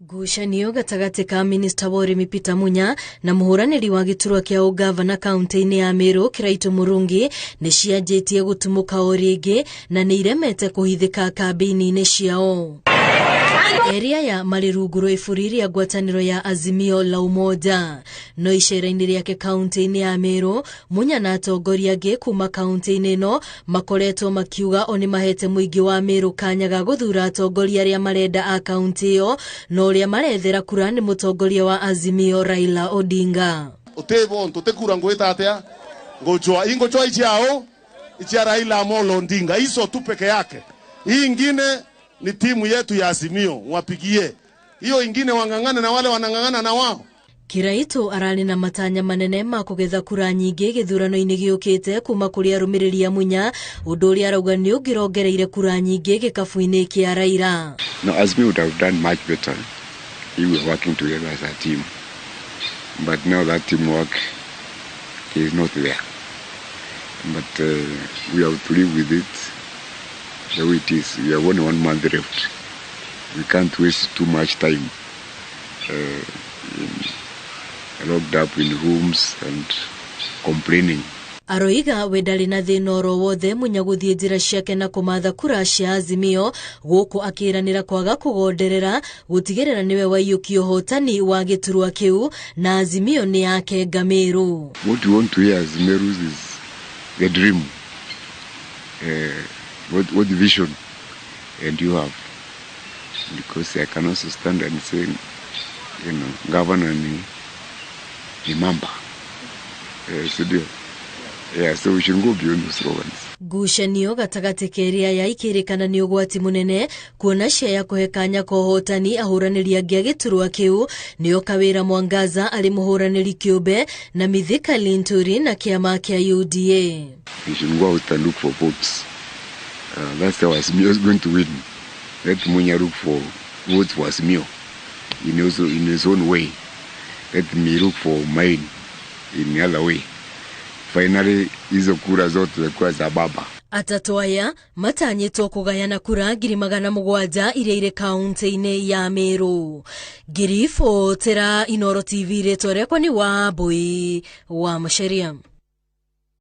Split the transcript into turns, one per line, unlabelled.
Ngucanio gatagati ka Minista wa Urimi Peter Munya na muhuraniri wa giturwa kia ugavana kaunti-ini ya Meru Kiraitu Murungi nicianjitie gutumuka o ringi na niiremete kuhithika kambini-ini ciao. Area ya Maliruguru ifuriria ngwataniro ya Azimio la Umoja no icera-ini riake kaunti-ini ya Meru. Munya na atongoria angi kuma kaunti-ini no makoretwo makiuga oni mahete muingi wa Meru kanya ga guthura atongoria aria marenda a kaunti iyo no uria marethera kura ni mutongoria wa Azimio Raila Odinga.
Utebo ntutekura ngwita atia ngojoa ichiao ichia Raila Amolo Odinga hizo tu peke yake. Hii ingine ni timu yetu ya Azimio, wapigie. Hiyo ingine wangangana na wale wanangangana na wao.
Kiraitu arali na matanya manene ma kugetha kura nyingi githurano-ini giukite kuma kuri arumiriria Munya undu uria arauga ni ungirongereire kura nyingi gikabu-ini kia Raila.
No, Azimio would have done much better. We were working together as a team. But now that teamwork is not there. But we have to live with it. The way it is, we have only 1 month left. We can't waste too much time locked up in rooms and complaining.
Aroiga wedari na thina oro wothe Munya guthie njira ciake na kumatha kura cia Azimio guku akiranira kwaga kugonderera gutigirira niwe waiyukio hotani wa giturwa kiu na Azimio ni yake Meru.
What you want to hear as Meru is the dream. What vision and you have, because I can also stand and say, governor ni mamba. So we should go beyond the slogans.
Ngucanio gatagati keria ya ikirikana ni ugwati munene kuona cia kuhekanya kwa hotani ahuraniri angi a giturwa kiu nio Kawira Mwangaza ali muhuraniri kiumbe na Mithika Linturi na kiama kia UDA.
We should go out and look for votes. That's how Azimio is going to win. Let Munya look for votes for Azimio in his own way. Let me look for mine in the other way. Finally, hizo kura zote zikuwa za baba.
Atatu aya matanyitwo kugayana kura 700,000 iria ire kaunti-ini ya Meru. Girifo tera Inoro TV retore kwa ni Wambui wa Masharia.